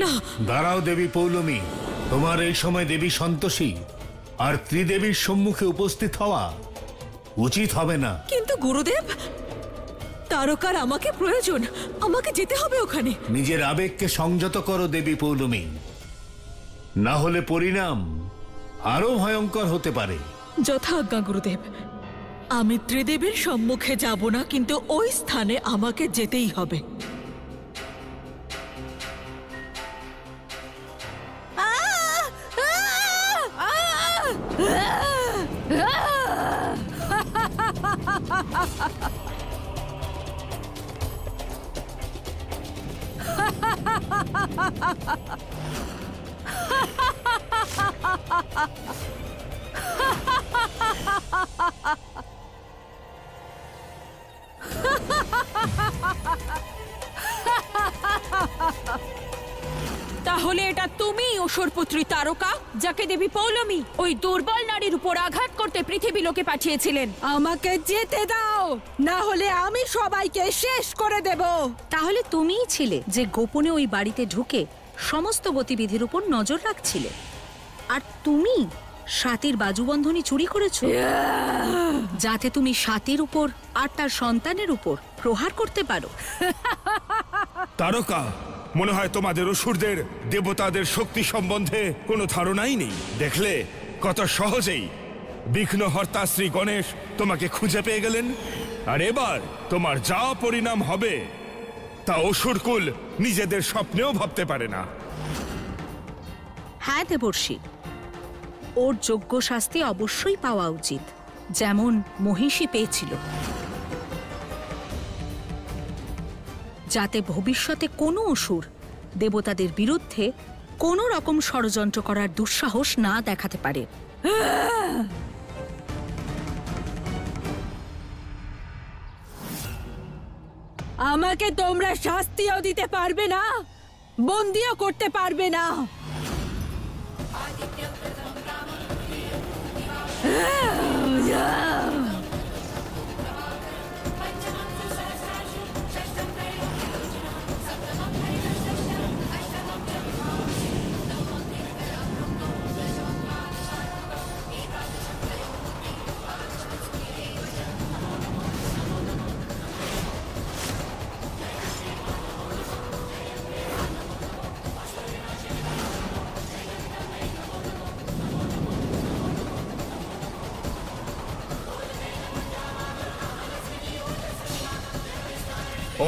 না। দাঁড়াও দেবী পৌলমী, তোমার এই সময় দেবী সন্তোষী আর ত্রিদেবীর সম্মুখে উপস্থিত হওয়া উচিত হবে না। কিন্তু গুরুদেব, তারকার আমাকে প্রয়োজন, আমাকে যেতে হবে ওখানে। নিজের আবেগকে সংযত করো দেবী পৌলমী, না হলে পরিণাম আরো ভয়ঙ্কর হতে পারে। যথা আজ্ঞা গুরুদেব। আমি ত্রিদেবীর সম্মুখে যাব না, কিন্তু ওই স্থানে আমাকে যেতেই হবে। তাহলে এটা তুমি অসুরপুত্রী তারকা, যাকে দেবী পৌলমী ওই দুর্বল নারীর উপর আঘাত করতে পৃথিবী লোকে পাঠিয়েছিলেন। আমাকে যেতে দাও, না হলে আমি সবাইকে শেষ করে দেব। তাহলে তুমিই ছিলে যে গোপনে ওই বাড়িতে ঢুকে সমস্ত গতিবিধির উপর নজর রাখছিলে, আর তুমি সাতির বাজুবন্ধনী চুরি করেছো যাতে তুমি সাতির উপর আর তার সন্তানের উপর প্রহার করতে পারো। তারকা, মনে হয় তোমাদের অসুরদের দেবতাদের শক্তি সম্বন্ধে কোনো ধারণাই নেই। দেখলে কত সহজেই বিঘ্নহর্তা শ্রী গণেশ তোমাকে খুঁজে পেয়ে গেলেন। আর এবার তোমার যা পরিণাম হবে তা অসুরকুল নিজেদের স্বপ্নেও ভাবতে পারে না। হ্যাঁ দেবর্ষি, ওর যোগ্য শাস্তি অবশ্যই পাওয়া উচিত, যেমন মহিষী পেয়েছিল, যাতে ভবিষ্যতে কোনো অসুর দেবতাদের বিরুদ্ধে কোনো রকম ষড়যন্ত্র করার দুঃসাহস না দেখাতে পারে। আমাকে তোমরা শাস্তিও দিতে পারবে না, বন্দিও করতে পারবে না।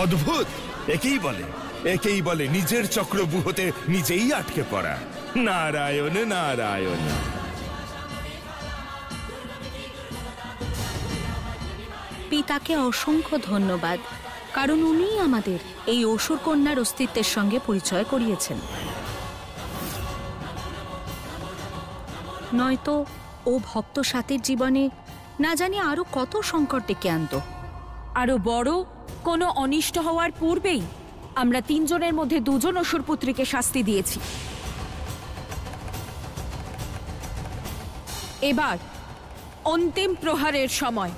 অদ্ভুত! একেই বলে নিজের চক্রব্যূহতে নিজেই আটকে পড়া। নারায়ণ নারায়ণ। পিতাকে অসংখ্য ধন্যবাদ, কারণ উনিই আমাদের এই অসুর কন্যার অস্তিত্বের সঙ্গে পরিচয় করিয়েছেন। নয়তো ও ভক্ত সাথীর জীবনে না জানি আরো কত সংকট ডেকে আনত। আরো বড় কোনো অনিষ্ট হওয়ার পূর্বেই আমরা তিনজনের মধ্যে দুজন অসুরপুত্রীকে শাস্তি দিয়েছি। এবার অন্তিম প্রহারের সময়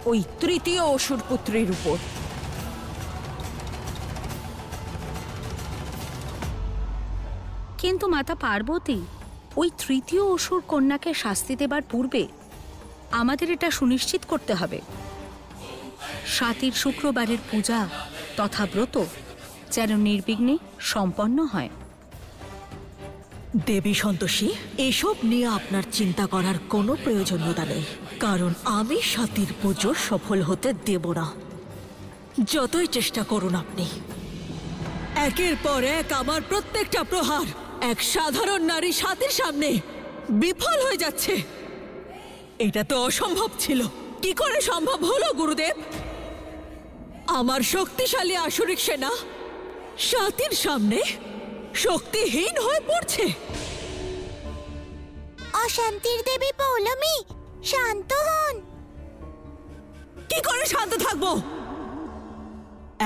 ওই তৃতীয় অসুরপুত্রীর উপর। কিন্তু মাতা পার্বতী, ওই তৃতীয় অসুর কন্যাকে শাস্তি দেবার পূর্বে আমাদের এটা সুনিশ্চিত করতে হবে সাতির শুক্রবারের পূজা তথা ব্রত যেন নির্বিঘ্নে সম্পন্ন হয়। দেবী সন্তোষী, এসব নিয়ে আপনার চিন্তা করার কোনো প্রয়োজনীয়তা নেই, কারণ আমি সাতির পুজো সফল হতে দেব না। যতই চেষ্টা করুন আপনি, একের পর এক আমার প্রত্যেকটা প্রহার এক সাধারণ নারী সাতির সামনে বিফল হয়ে যাচ্ছে। এটা তো অসম্ভব ছিল, কি করে সম্ভব হলো গুরুদেব? আমার শক্তিশালী আসুরিক সেনা সাতির সামনে শক্তিহীন হয়ে পড়ছে। অশান্তির দেবী পৌলমী, শান্ত হন। কি করে শান্ত থাকবো?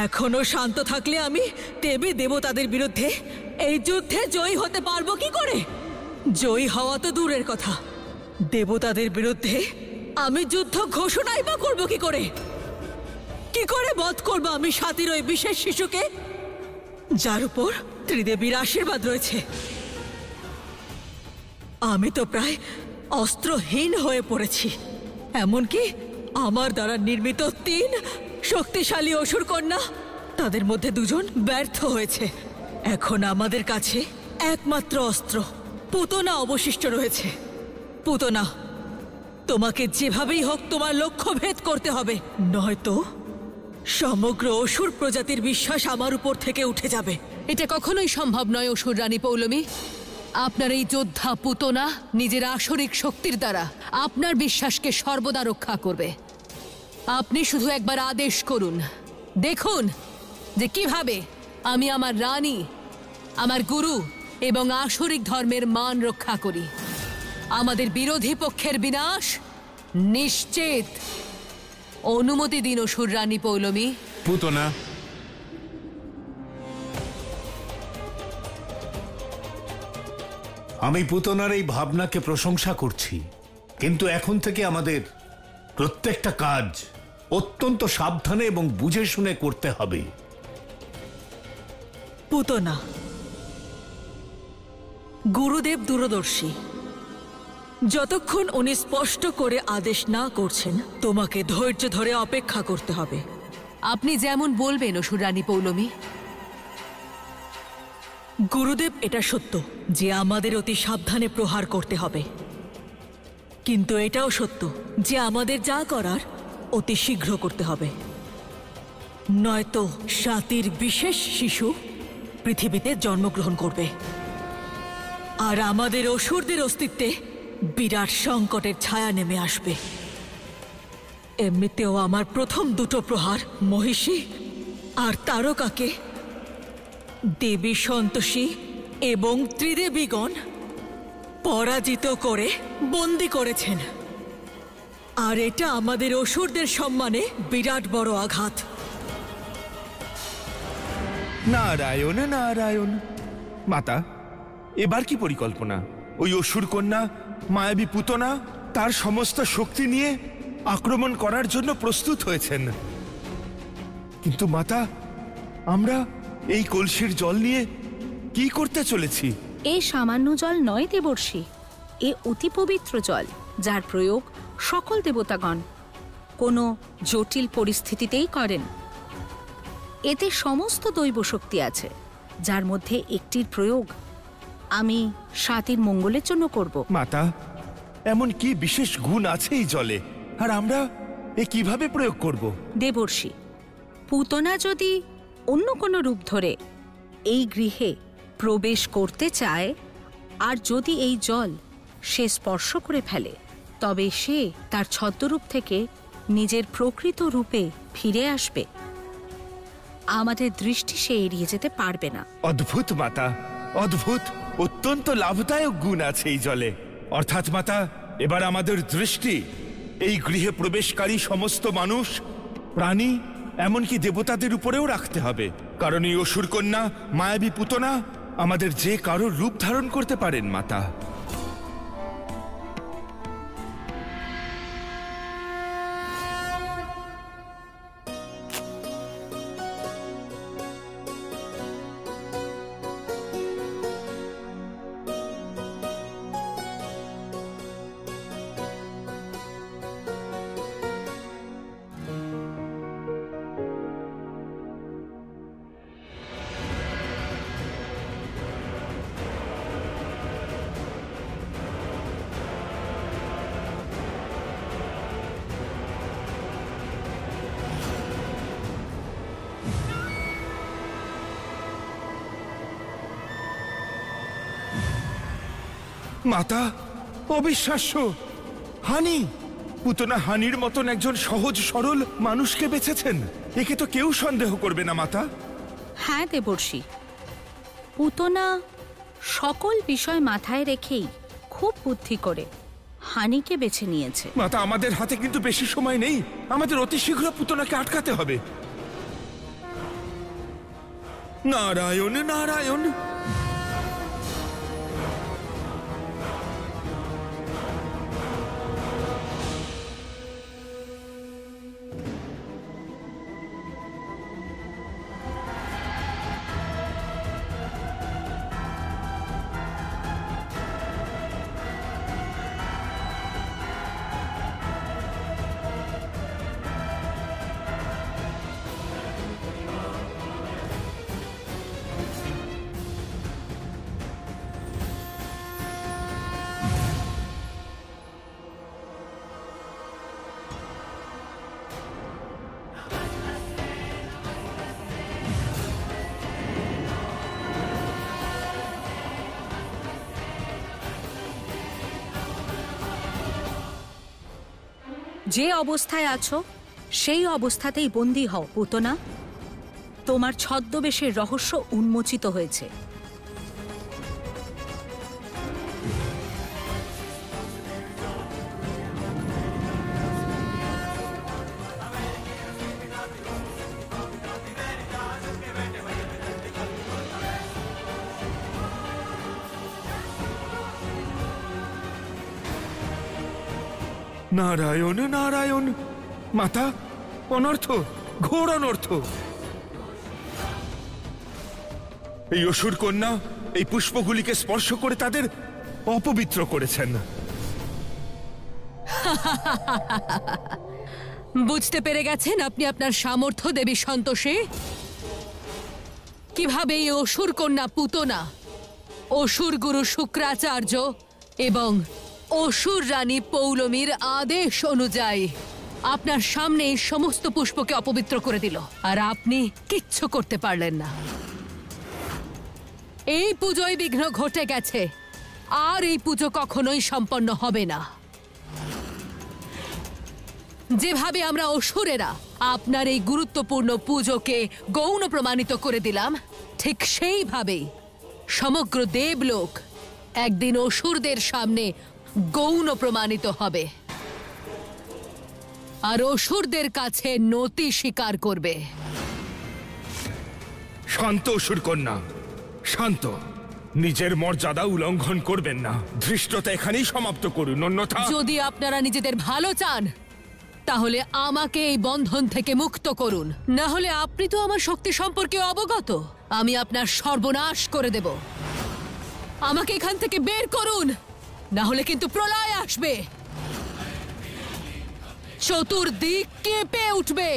এখনো শান্ত থাকলে আমি দেবী দেবতাদের বিরুদ্ধে এই যুদ্ধে জয়ী হতে পারবো কি করে? জয়ী হওয়া তো দূরের কথা, দেবতাদের বিরুদ্ধে আমি যুদ্ধ ঘোষণাই বা করবো কি করে? কি করে বধ করবো আমি সাতির ওই বিশেষ শিশুকে? যার উপর ত্রিদেবীর আশীর্বাদ রয়েছে। আমি তো প্রায় অস্ত্রহীন হয়ে পড়েছি। এমনকি আমার দ্বারা নির্মিত 3 শক্তিশালী অসুর কন্যা, তাদের মধ্যে 2 জন ব্যর্থ হয়েছে। এখন আমাদের কাছে একমাত্র অস্ত্র পুতনা অবশিষ্ট রয়েছে। পুতনা, তোমাকে যেভাবেই হোক তোমার লক্ষ্য ভেদ করতে হবে, নয়তো সমগ্র অসুর প্রজাতির বিশ্বাস আমার উপর থেকে উঠে যাবে। এটা কখনোই সম্ভব নয় অসুর রানী পৌলমী। আপনার এই যোদ্ধা পুতনা নিজের আসরিক শক্তির দ্বারা আপনার বিশ্বাসকে সর্বদা রক্ষা করবে। আপনি শুধু একবার আদেশ করুন, দেখুন যে কিভাবে আমি আমার রানী, আমার গুরু এবং আসরিক ধর্মের মান রক্ষা করি। আমাদের বিরোধী পক্ষের বিনাশ নিশ্চিত। অনুমতি দিন অসুর রানী পৌলমী। পুতনা, আমি পুতনার এই ভাবনাকে প্রশংসা করছি, কিন্তু এখন থেকে আমাদের প্রত্যেকটা কাজ অত্যন্ত সাবধানে এবং বুঝে শুনে করতে হবে। পুতনা, গুরুদেব দূরদর্শী। যতক্ষণ উনি স্পষ্ট করে আদেশ না করছেন, তোমাকে ধৈর্য ধরে অপেক্ষা করতে হবে। আপনি যেমন বলবেন অসুর রানী পৌলমী। গুরুদেব, এটা সত্য যে আমাদের অতি সাবধানে প্রহার করতে হবে, কিন্তু এটাও সত্য যে আমাদের যা করার অতি শীঘ্র করতে হবে, নয়তো সাতির বিশেষ শিশু পৃথিবীতে জন্মগ্রহণ করবে আর আমাদের অসুরদের অস্তিত্বে বিরাট সংকটের ছায়া নেমে আসবে। এমনিতেও আমার প্রথম 2টো প্রহার মহিষী আর তারকাকে দেবী সন্তোষী এবং ত্রিদেবীগণ পরাজিত করে বন্দী করেছেন, আর এটা আমাদের অসুরদের সম্মানে বিরাট বড় আঘাত। নারায়ণ নারায়ণ। মাতা, এবার কি পরিকল্পনা? ওই অসুর কন্যা মায়াবী পুতনা তার সমস্ত শক্তি নিয়ে আক্রমণ করার জন্য প্রস্তুত হয়েছেন, কিন্তু মাতা, আমরা এই কলসির জল নিয়ে কি করতে চলেছি? এ সামান্য জল নয় দেবর্ষি, এ অতি পবিত্র জল, যার প্রয়োগ সকল দেবতাগণ কোনো জটিল পরিস্থিতিতেই করেন। এতে সমস্ত দৈব শক্তি আছে, যার মধ্যে একটির প্রয়োগ আমি সাতির মঙ্গলের জন্য করব। মাতা, এমন কি বিশেষ গুণ আছে এই জলে, আর আমরা এ কিভাবে প্রয়োগ করব? দেবর্ষি, পুতনা যদি অন্য কোনো রূপ ধরে এই গৃহে প্রবেশ করতে চায়, আর যদি এই জল সে স্পর্শ করে ফেলে, তবে সে তার ছদ্মরূপ থেকে নিজের প্রকৃত রূপে ফিরে আসবে। আমাদের দৃষ্টি সে এড়িয়ে যেতে পারবে না। অদ্ভুত মাতা, অদ্ভুত। অত্যন্ত লাভদায়ক গুণ আছে এই জলে। অর্থাৎ মাতা, এবার আমাদের দৃষ্টি এই গৃহে প্রবেশকারী সমস্ত মানুষ, প্রাণী, এমনকি দেবতাদের উপরেও রাখতে হবে, কারণ এই অসুর কন্যা মায়াবী পুতনা আমাদের যে কারোর রূপ ধারণ করতে পারেন মাতা। মাতা, অবিশ্বাস্য! হানি! পুতনা হানির মতন একজন সহজ সরল মানুষকে বেছেছেন। একে তো কেউ সন্দেহ করবে না মাতা। হ্যাঁ দেবর্ষি, পুতনা সকল বিষয় মাথায় রেখেই খুব বুদ্ধি করে হানিকে বেছে নিয়েছে। মাতা, আমাদের হাতে কিন্তু বেশি সময় নেই। আমাদের অতি শীঘ্র পুতনাকে আটকাতে হবে। নারায়ণ নারায়ণ। যে অবস্থায় আছো সেই অবস্থাতেই বন্দী হও পুতনা। তোমার ছদ্মবেশের রহস্য উন্মোচিত হয়েছে। নারায়ণ নারায়ণ, মাতা, অনর্থ, ঘোর অনর্থ। এই অসুর কন্যা এই পুষ্পগুলিকে স্পর্শ করে তাদের অপবিত্র করেছেন। বুঝতে পেরে গেছেন আপনি আপনার সামর্থ্য দেবী সন্তোষী? কিভাবে এই অসুর কন্যা পুতনা অসুর গুরু শুক্রাচার্য এবং অসুর রানী পৌলমীর আদেশ অনুযায়ী আপনার সামনে এই সমস্ত পুষ্পকে অপবিত্র করে দিল, আর আপনি কিচ্ছু করতে পারলেন না। এই পুজোয় বিঘ্ন ঘটে গেছে, আর এই পুজো কখনোই সম্পন্ন হবে না। যেভাবে আমরা অসুরেরা আপনার এই গুরুত্বপূর্ণ পুজোকে গৌণ প্রমাণিত করে দিলাম, ঠিক সেইভাবেই সমগ্র দেবলোক একদিন অসুরদের সামনে গৌণ প্রমাণিত হবে, আর অসুরদের কাছে নতি স্বীকার করবে। শান্ত অসুর কন্যা, শান্ত। নিজের মর্যাদা উল্লঙ্ঘন করবেন না। ধৃষ্টতা এখানেই সমাপ্ত করুন, অন্যথা। যদি আপনারা নিজেদের ভালো চান তাহলে আমাকে এই বন্ধন থেকে মুক্ত করুন, না হলে আপনি তো আমার শক্তি সম্পর্কে অবগত। আমি আপনার সর্বনাশ করে দেব। আমাকে এখান থেকে বের করুন, না হলে কিন্তু প্রলয় আসবে, চতুর্দিক কেঁপে উঠবে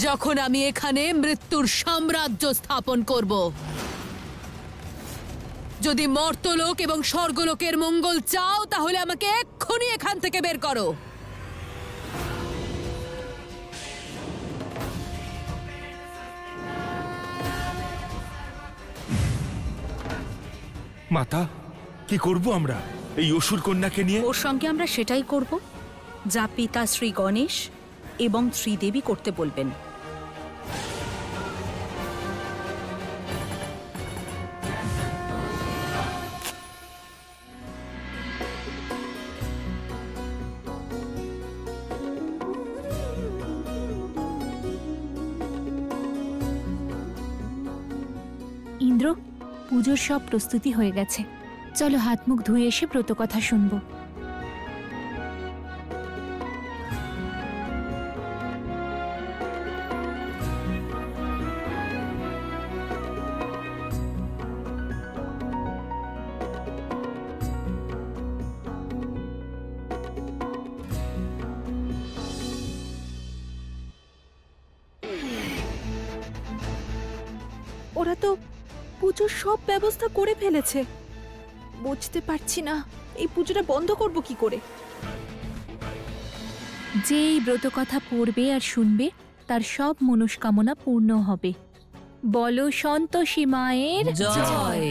যখন আমি এখানে মৃত্যুর সাম্রাজ্য স্থাপন করব। যদি মর্তলোক এবং স্বর্গলোকের মঙ্গল চাও তাহলে আমাকে এক্ষুনি এখান থেকে বের করো। মাতা, কি করব আমরা এই অসুর কন্যাকে নিয়ে? ওর সঙ্গে আমরা সেটাই করব যা পিতা শ্রী গণেশ এবং শ্রীদেবী করতে বলবেন। ইন্দ্র, পুজোর সব প্রস্তুতি হয়ে গেছে, চলো হাত মুখ ধুয়ে এসে ব্রতকথা শুনবো। ওরা তো পুজোর সব ব্যবস্থা করে ফেলেছে। বুঝতে পারছি না এই পুজোটা বন্ধ করব কি করে। যে এই ব্রতকথা পড়বে আর শুনবে তার সব মনস্কামনা পূর্ণ হবে। বলো সন্তোষী মায়ের জয়।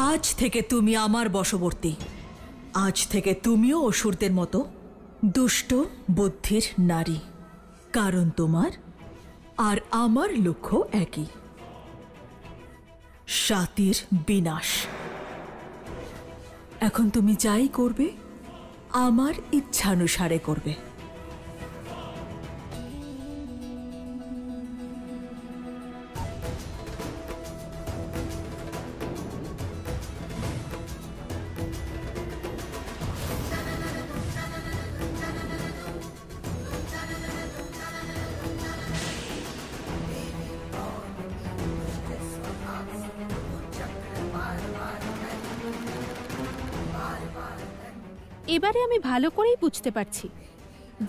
আজ থেকে তুমি আমার বশবর্তী। আজ থেকে তুমিও অসুরদের মতো দুষ্ট বুদ্ধির নারী, কারণ তোমার আর আমার লক্ষ্য একই, স্বাতীর বিনাশ। এখন তুমি যাই করবে আমার ইচ্ছানুসারে করবে। এবারে আমি ভালো করেই বুঝতে পারছি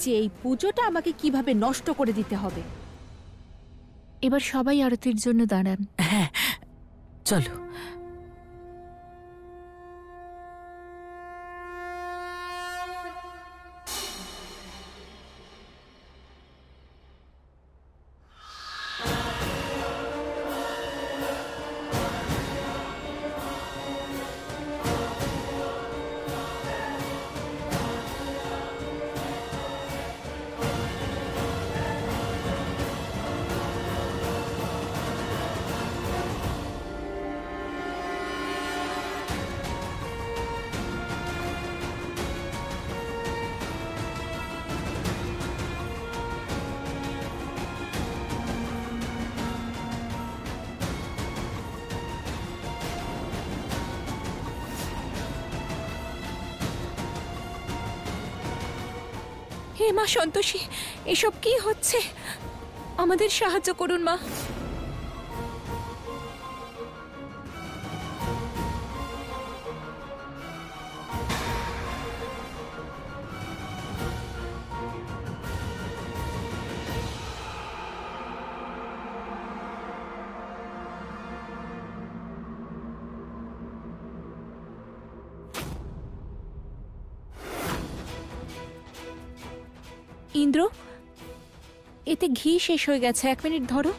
যে এই পুজোটা আমাকে কিভাবে নষ্ট করে দিতে হবে। এবার সবাই আরতির জন্য দাঁড়ান। হ্যাঁ, চলো। হে মা সন্তোষী, এসব কি হচ্ছে? আমাদের সাহায্য করুন মা। ইন্দ্র, এতে ঘি শেষ হয়ে গেছে, 1 মিনিট ধরো।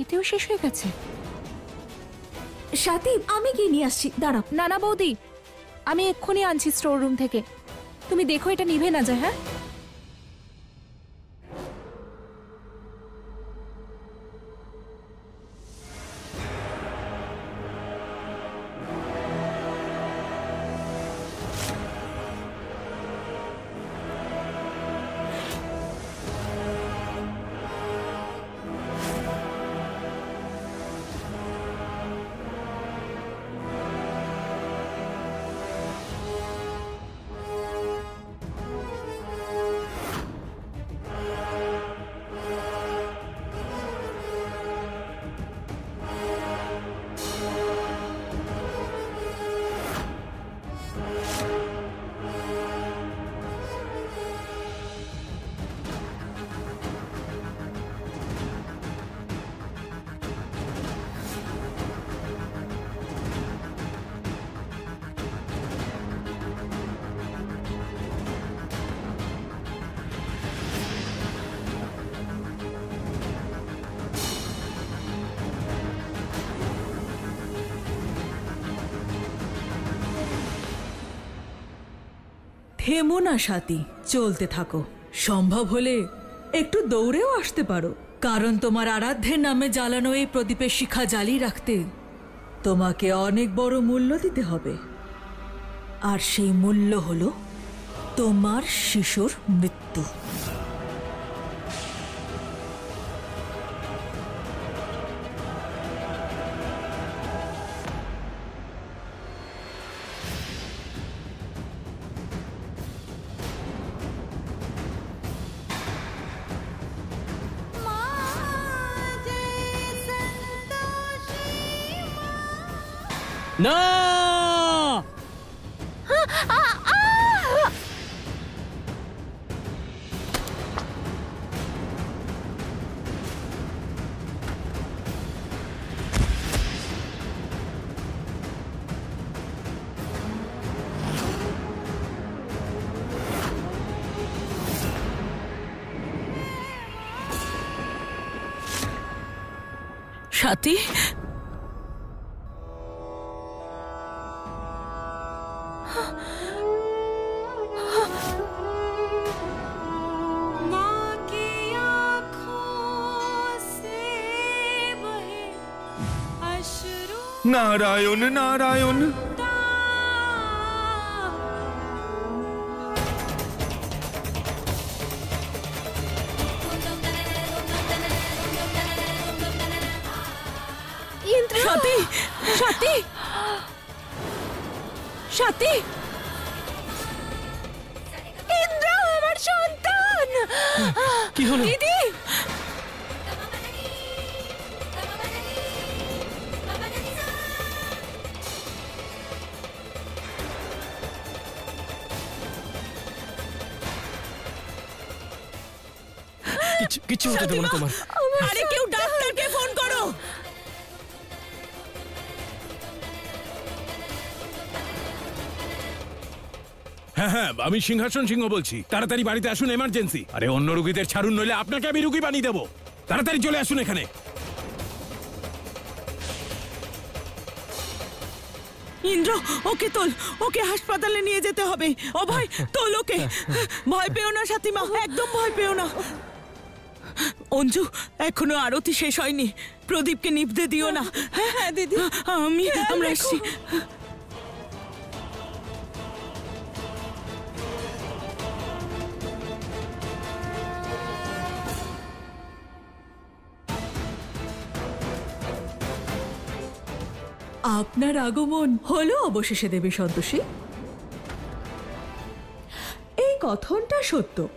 এতেও শেষ হয়ে গেছে। সাথী, আমি গিয়ে নিয়ে আসছি, দাঁড়াও। না না বৌদি, আমি এক্ষুনি আনছি স্টোর রুম থেকে। তুমি দেখো এটা নিভে না যায়। হ্যাঁ, থেমো না সাথী, চলতে থাকো। সম্ভব হলে একটু দৌড়েও আসতে পারো, কারণ তোমার আরাধ্যের নামে জ্বালানো এই প্রদীপের শিখা জ্বালিয়ে রাখতে তোমাকে অনেক বড় মূল্য দিতে হবে। আর সেই মূল্য হলো তোমার শিশুর মৃত্যু। না, সাথী, নারায়ণ নারায়ণ। সাথী, সাথী, সাথী, ইন্দ্র আমার সন্তান। কি হলো? দিদি, কিছু হতে দেবো না তোমার। আরে কেউ ডাক্তারকে ফোন করো। হ্যাঁ হ্যাঁ, আমি সিংহাসন সিংহ বলছি। তাড়াতাড়ি বাড়িতে আসুন, এমার্জেন্সি। আরে অন্য রুগীদের ছাড়ুন, নইলে আপনাকে আমি রুগী বানিয়ে দেবো। তাড়াতাড়ি চলে আসুন এখানে। ইন্দ্র, ওকে তোল, ওকে হাসপাতালে নিয়ে যেতে হবে। ও ভাই, তোল ওকে। ভয় পেও না সাথী মা, একদম ভয় পেও না। অঞ্জু, এখনো আরতি শেষ হয়নি, প্রদীপকে নিভতে দিও না। হ্যাঁ দিদি, আমরা এসছি। আপনার আগমন হলো অবশেষে দেবী সন্তোষী। এই কথনটা সত্য,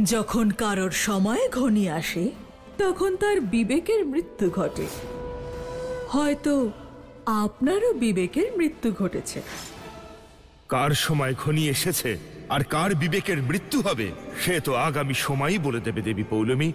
যখন কারোর সময় ঘনিয়ে আসে তখন তার বিবেকের মৃত্যু ঘটে। হয়তো আপনারও বিবেকের মৃত্যু ঘটেছে। কার সময় ঘনিয়ে এসেছে আর কার বিবেকের মৃত্যু হবে সে তো আগামী সময়ই বলে দেবে দেবী পৌলমী।